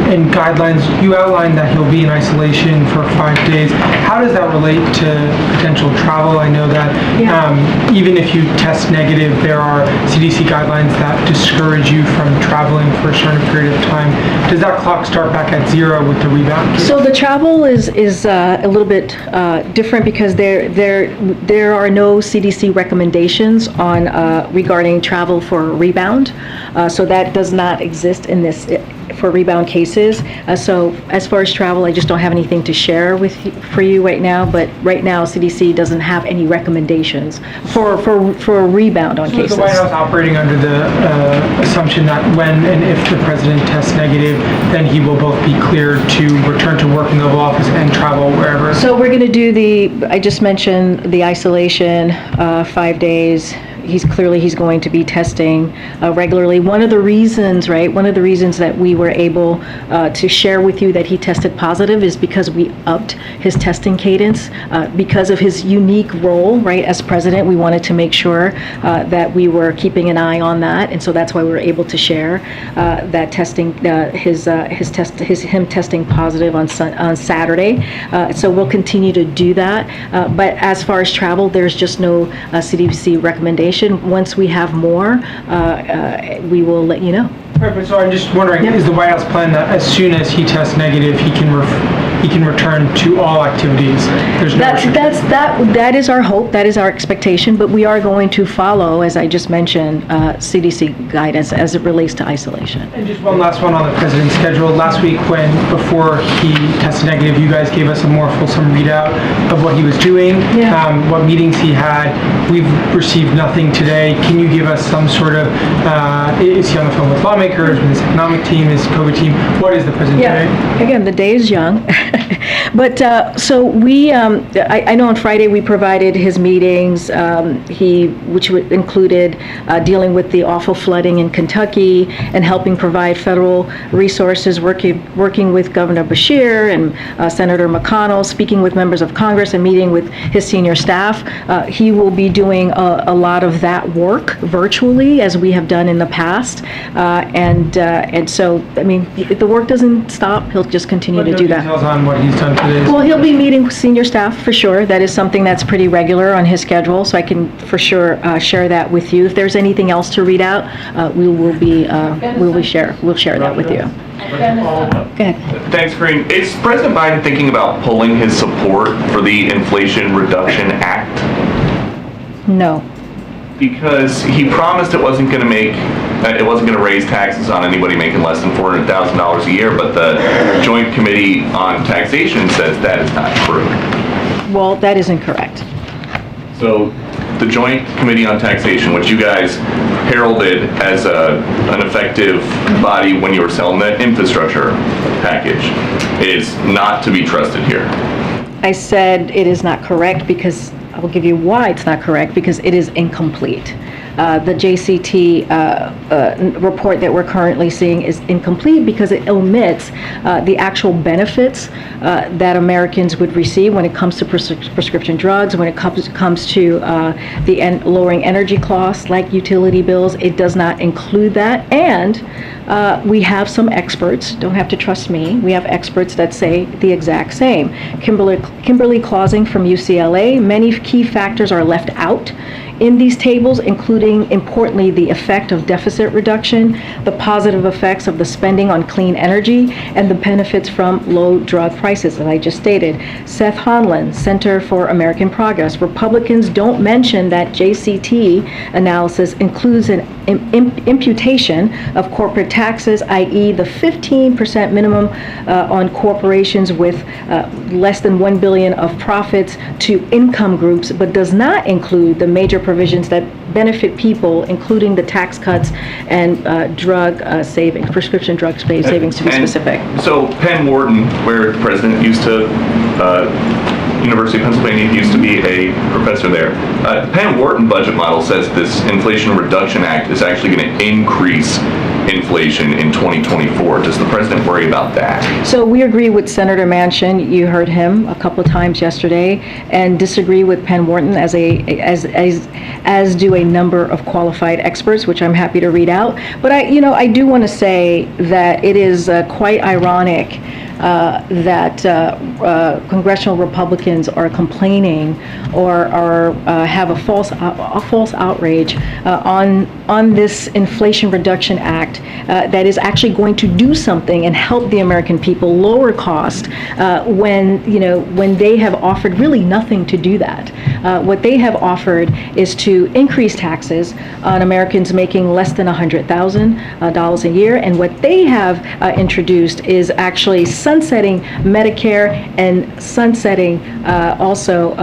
and guidelines. You outlined that he'll be in isolation for 5 days. How does that relate to potential travel? I know that even if you test negative, there are CDC guidelines that discourage you from traveling for a certain period of time. Does that clock start back at zero with the rebound case? So the travel is a little bit different because there are no CDC recommendations on regarding travel for rebound. So that does not exist in this for rebound cases. So as far as travel, I just don't have anything to share for you right now. But right now, CDC doesn't have any recommendations for a rebound on cases. So the White House operating under the assumption that when and if the president tests negative, then he will both be cleared to return to work in the Oval Office and travel wherever. So we're going to do I just mentioned the isolation, 5 days. He's going to be testing regularly. One of the reasons that we were able to share with you that he tested positive is because we upped his testing cadence because of his unique role, right? As president, we wanted to make sure that we were keeping an eye on that, and so that's why we were able to share that testing, him testing positive on Saturday. So we'll continue to do that. But as far as travel, there's just no CDC recommendation. Once we have more, we will let you know. Perfect. So I'm just wondering, is the White House plan that as soon as he tests negative, he can return to all activities? There's no that is our hope. That is our expectation. But we are going to follow, as I just mentioned, CDC guidance as it relates to isolation. And just one last one on the president's schedule. Last week, before he tested negative, you guys gave us a more fulsome readout of what he was doing, what meetings he had. We've received nothing today. Can you give us some sort of, is he on the phone with lawmakers, with his economic team, his COVID team? What is the president doing? Again, the day is young. But so we, I know on Friday we provided his meetings, which included dealing with the awful flooding in Kentucky and helping provide federal resources, working with Governor Beshear and Senator McConnell, speaking with members of Congress and meeting with his senior staff. He will be doing a lot of that work virtually, as we have done in the past. And so, I mean, if the work doesn't stop, he'll just continue to do that. Details on what he's done today? Well, he'll be meeting with senior staff for sure. That is something that's pretty regular on his schedule, so I can for sure share that with you. If there's anything else to read out, we'll share that with you. Go ahead. Thanks, Karine. Is President Biden thinking about pulling his support for the Inflation Reduction Act? No. Because he promised it wasn't going to raise taxes on anybody making less than $400,000 a year, but the Joint Committee on Taxation says that is not true. Well, that is incorrect. So the Joint Committee on Taxation, which you guys heralded as an effective body when you were selling the infrastructure package, is not to be trusted here. I said it is not correct because I will give you why it's not correct, because it is incomplete. The JCT report that we're currently seeing is incomplete because it omits the actual benefits that Americans would receive when it comes to prescription drugs, when it comes to the lowering energy costs like utility bills. It does not include that. And we have some experts, don't have to trust me, we have experts that say the exact same. Kimberly Clausing from UCLA, many key factors are left out in these tables, including, importantly, the effect of deficit reduction, the positive effects of the spending on clean energy, and the benefits from low drug prices, as I just stated. Seth Honlin, Center for American Progress. Republicans don't mention that JCT analysis includes an imputation of corporate taxes, i.e. the 15% minimum on corporations with less than $1 billion of profits to income groups, but does not include the major provisions that benefit people, including the tax cuts and savings, prescription drug savings to be specific. So Penn Wharton, where the president used to, University of Pennsylvania used to be a professor there. Penn Wharton budget model says this Inflation Reduction Act is actually going to increase inflation in 2024. Does the president worry about that? So we agree with Senator Manchin. You heard him a couple of times yesterday, and disagree with Penn Wharton as do a number of qualified experts, which I'm happy to read out. But I do want to say that it is quite ironic that congressional Republicans are complaining or have a false outrage on this Inflation Reduction Act that is actually going to do something and help the American people lower cost when they have offered really nothing to do that. What they have offered is to increase taxes on Americans making less than $100,000 a year, and what they have introduced is actually sunsetting Medicare and sunsetting also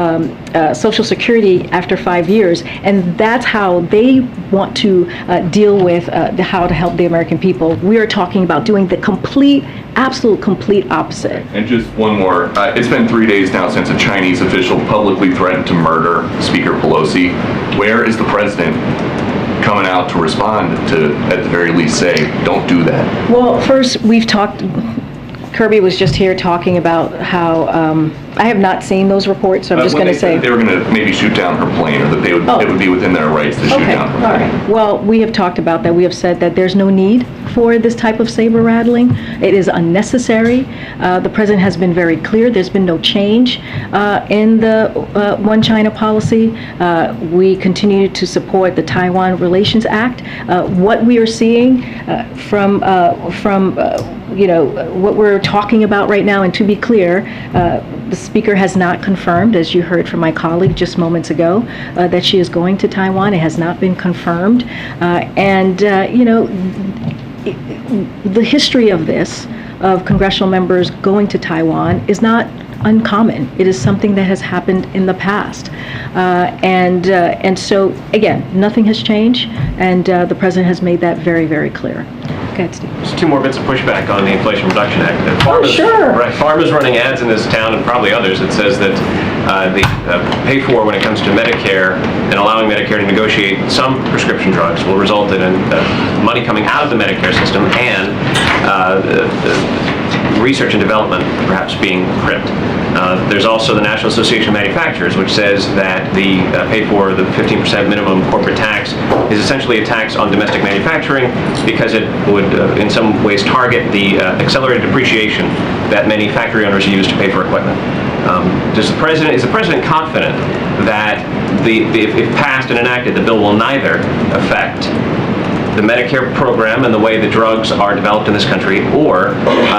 Social Security after 5 years, and that's how they want to deal with how to help the American people. We are talking about doing the absolute complete opposite. And just one more. It's been 3 days now since a Chinese official publicly threatened to murder Speaker Pelosi. Where is the president coming out to respond to, at the very least, say, don't do that? Well, first, we've talked, Kirby was just here talking about how, I have not seen those reports, so I'm just going to say. They were going to maybe shoot down her plane, or that it would be within their rights to shoot down her plane. All right. Well, we have talked about that. We have said that there's no need for this type of saber rattling. It is unnecessary. The president has been very clear. There's been no change in the One China policy. We continue to support the Taiwan Relations Act. What we are seeing from what we're talking about right now, and to be clear, the Speaker has not confirmed, as you heard from my colleague just moments ago, that she is going to Taiwan. It has not been confirmed. The history of this, of congressional members going to Taiwan, is not uncommon. It is something that has happened in the past. And so, again, nothing has changed, and the president has made that very, very clear. Go ahead, Steve. Just two more bits of pushback on the Inflation Reduction Act. Sure. Right, farmers running ads in this town, and probably others, that says that the pay for when it comes to Medicare and allowing Medicare to negotiate some prescription drugs will result in money coming out of the Medicare system and research and development perhaps being crimped. There's also the National Association of Manufacturers, which says that the pay for the 15% minimum corporate tax is essentially a tax on domestic manufacturing because it would in some ways target the accelerated depreciation that many factory owners use to pay for equipment. Is the president confident that if passed and enacted, the bill will neither affect the Medicare program and the way the drugs are developed in this country, or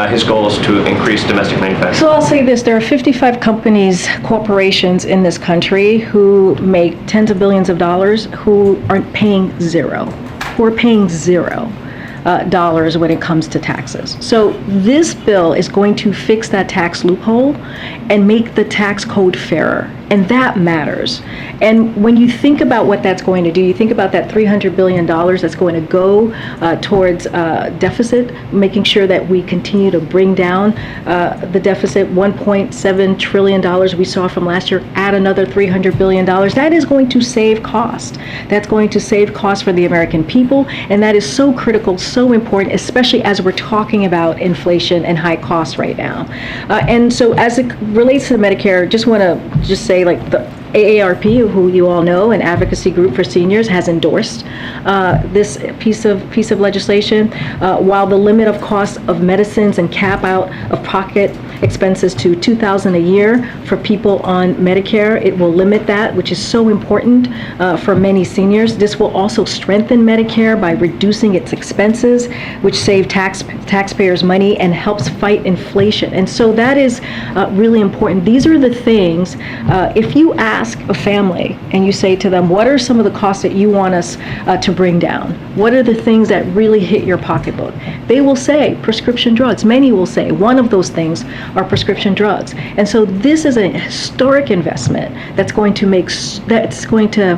his goal is to increase domestic manufacturing? So I'll say this, there are 55 companies, corporations in this country who make tens of billions of dollars who are paying zero. Dollars when it comes to taxes. So this bill is going to fix that tax loophole and make the tax code fairer, and that matters. And when you think about what that's going to do, you think about that $300 billion that's going to go towards deficit, making sure that we continue to bring down the deficit, $1.7 trillion we saw from last year, add another $300 billion. That is going to save cost. That's going to save cost for the American people, and that is so critical, so important, especially as we're talking about inflation and high costs right now. And so as it relates to Medicare, just want to say, like, AARP, who you all know, an advocacy group for seniors, has endorsed this piece of legislation. While the limit of cost of medicines and cap out of pocket expenses to $2,000 a year for people on Medicare, it will limit that, which is so important for many seniors. This will also strengthen Medicare by reducing its expenses, which save taxpayers money and helps fight inflation. And so that is really important. These are the things, if you ask a family and you say to them, what are some of the costs that you want us to bring down? What are the things that really hit your pocketbook? They will say prescription drugs. Many will say one of those things are prescription drugs. And so this is a historic investment that's going to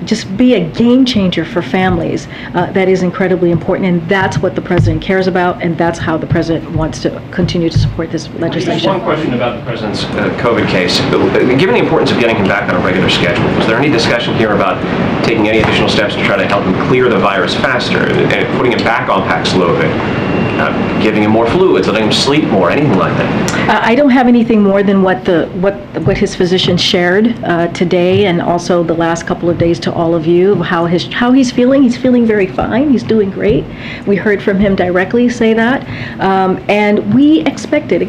just be a game changer for families. That is incredibly important, and that's what the president cares about, and that's how the president wants to continue to support this legislation. One question about the president's COVID case. Given the importance of getting him back on a regular schedule, was there any discussion here about taking any additional steps to try to help him clear the virus faster, and putting him back on Paxlovid, giving him more fluids, letting him sleep more, anything like that? I don't have anything more than what his physician shared today, and also the last couple of days to all of you, how he's feeling. He's feeling very fine. He's doing great. We heard from him directly say that, and we expected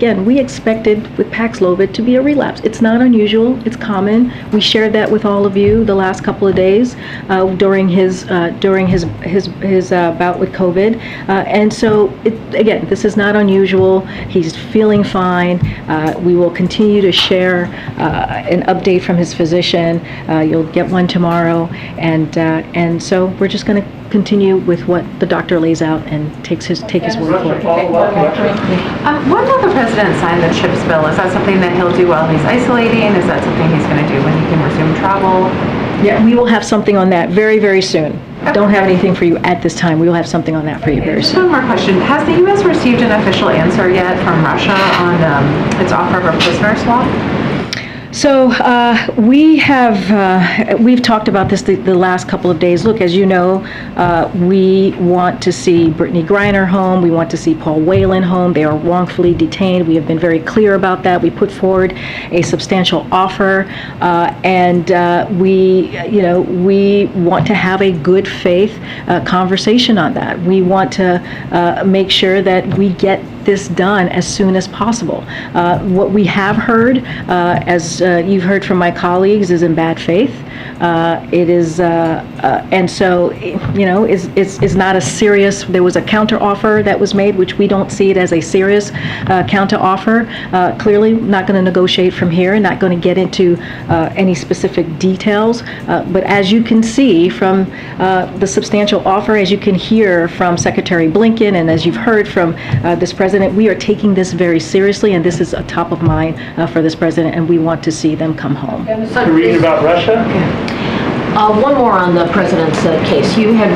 with Paxlovid to be a relapse. It's not unusual. It's common. We shared that with all of you the last couple of days during his bout with COVID, and so again, this is not unusual. He's feeling fine. We will continue to share an update from his physician. You'll get one tomorrow, and so we're just going to continue with what the doctor lays out and take his word for it. When will the president sign the CHIPS bill? Is that something that he'll do while he's isolating? Is that something he's going to do when he can resume travel? Yeah, we will have something on that very, very soon. Don't have anything for you at this time. We will have something on that for you very Just soon. one more question. Has the U.S. received an official answer yet from Russia on its offer of a prisoner swap? So we've talked about this the last couple of days. Look, as you know, we want to see Brittany Griner home. We want to see Paul Whelan home. They are wrongfully detained. We have been very clear about that. We put forward a substantial offer, and we want to have a good faith conversation on that. We want to make sure that we get this done as soon as possible. What we have heard, as you've heard from my colleagues, is in bad faith. It is, and so, it's not a serious. There was a counter offer that was made, which we don't see it as a serious counter offer. Clearly, not going to negotiate from here, not going to get into any specific details. But as you can see from the substantial offer, as you can hear from Secretary Blinken, and as you've heard from this president, we are taking this very seriously, and this is a top of mind for this president, and we want to see them come home. Karine, about Russia? One more on the president's case. You had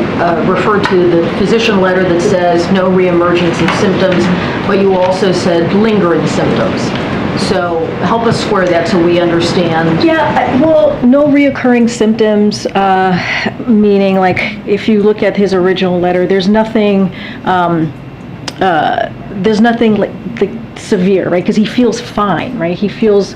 referred to the physician letter that says no reemergence of symptoms, but you also said lingering symptoms. So help us square that so we understand. Yeah, well, no reoccurring symptoms, meaning like if you look at his original letter, there's nothing like severe, right? Because he feels fine, right? He feels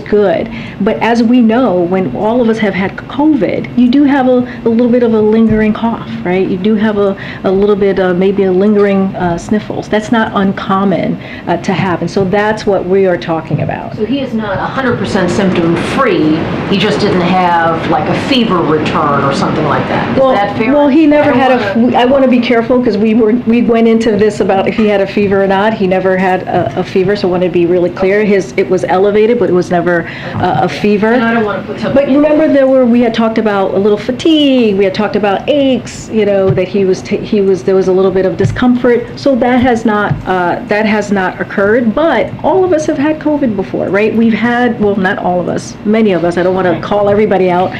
good. But as we know, when all of us have had COVID, you do have a little bit of a lingering cough, right? You do have a little bit of maybe a lingering sniffles. That's not uncommon to have, and so that's what we are talking about. So he is not 100% symptom free. He just didn't have like a fever return or something like that. Is that fair? Well, he never had I want to be careful because we went into this about if he had a fever or not. He never had a fever, so I want to be really clear. It was elevated, but it was never a fever. And I don't want to put something. But remember, we had talked about a little fatigue. We had talked about aches. That there was a little bit of discomfort. So that has not occurred. But all of us have had COVID before, right? We've had, well, not all of us, many of us. I don't want to call everybody out.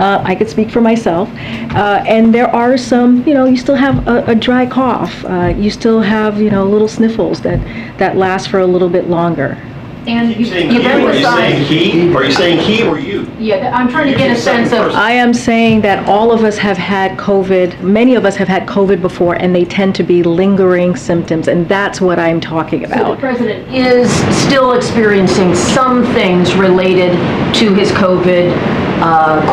I could speak for myself. And there are some, you still have a dry cough. You still have, little sniffles that last for a little bit longer. And you Saying you he, are you saying emphasized, he? Are you saying he or you? yeah, I'm trying to get a sense of, I am saying that all of us have had COVID, many of us have had COVID before, and they tend to be lingering symptoms, and that's what I'm talking so the about. president is still experiencing some things related to his COVID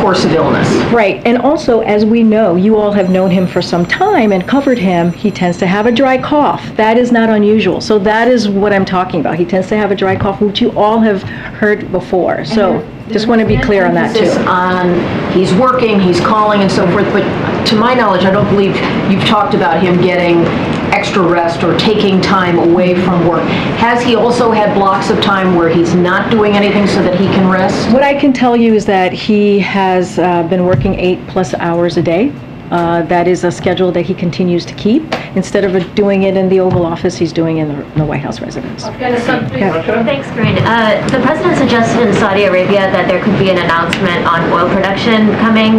course of illness. Right, and also, as we know, you all have known him for some time and covered him, he tends to have a dry cough. That is not unusual, so that is what I'm talking about. He tends to have a dry cough, which you all have heard before, so just want to be clear on that, Emphasis too. on he's working, he's calling and so forth, but to my knowledge, I don't believe you've talked about him getting extra rest or taking time away from work. Has he also had blocks of time where he's not doing anything so that he can rest? What I can tell you is that he has been working 8+ hours a day. That is a schedule that he continues to keep. Instead of doing it in the Oval Office, he's doing it in the White House residence. Thanks, Karine. The president suggested in Saudi Arabia that there could be an announcement on oil production coming.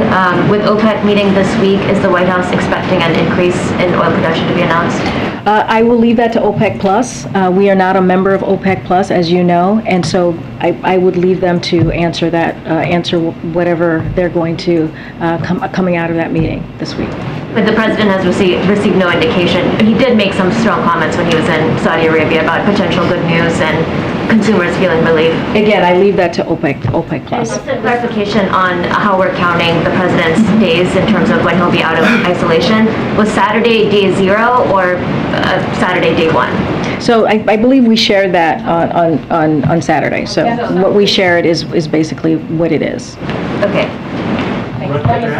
With OPEC meeting this week, is the White House expecting an increase in oil production to be announced? I will leave that to OPEC Plus. We are not a member of OPEC Plus, as you know, and so I would leave them to answer that, answer whatever they're going to coming out of that meeting this week. But the president has received no indication. He did make some strong comments when he was in Saudi Arabia about potential good news and consumers feeling relief. Again, I leave that to OPEC Plus. Just a clarification on how we're counting the president's days in terms of when he'll be out of isolation. Was Saturday day 0 or Saturday day 1? So I believe we shared that on Saturday. So what we shared is basically what it is. Okay.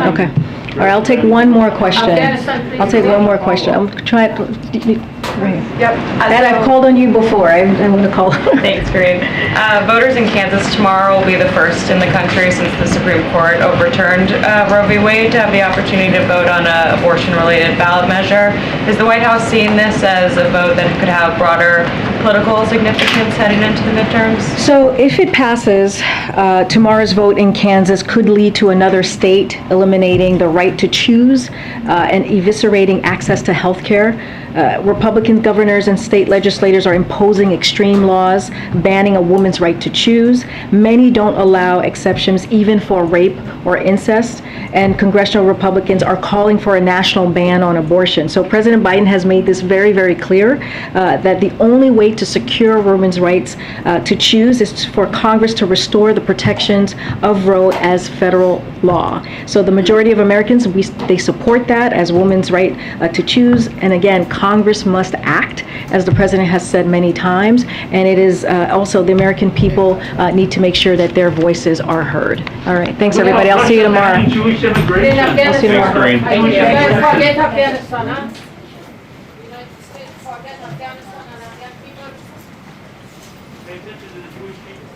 Okay. All right, I'll take one more question. I'll take one more question. I'm trying. Yep. And I've called on you before. I want to call. Thanks, Karine. Voters in Kansas tomorrow will be the first in the country since the Supreme Court overturned Roe v. Wade to have the opportunity to vote on an abortion-related ballot measure. Is the White House seeing this as a vote that could have broader political significance heading into the midterms? So if it passes, tomorrow's vote in Kansas could lead to another state eliminating the right to choose and eviscerating access to health care. Republican governors and state legislators are imposing extreme laws banning a woman's right to choose. Many don't allow exceptions even for rape or incest, and congressional Republicans are calling for a national ban on abortion. So President Biden has made this very, very clear that the only way to secure women's rights to choose is for Congress to restore the protections of Roe as federal law. So the majority of Americans, they support that as women's right to choose. And again, Congress must act, as the president has said many times, and it is also the American people need to make sure that their voices are heard. All right, thanks everybody. I'll see you tomorrow. Jewish immigration. I'll see you tomorrow. Karine. Forget Afghanistan, huh? United States forget Afghanistan and Afghan people. Pay attention to the Jewish people.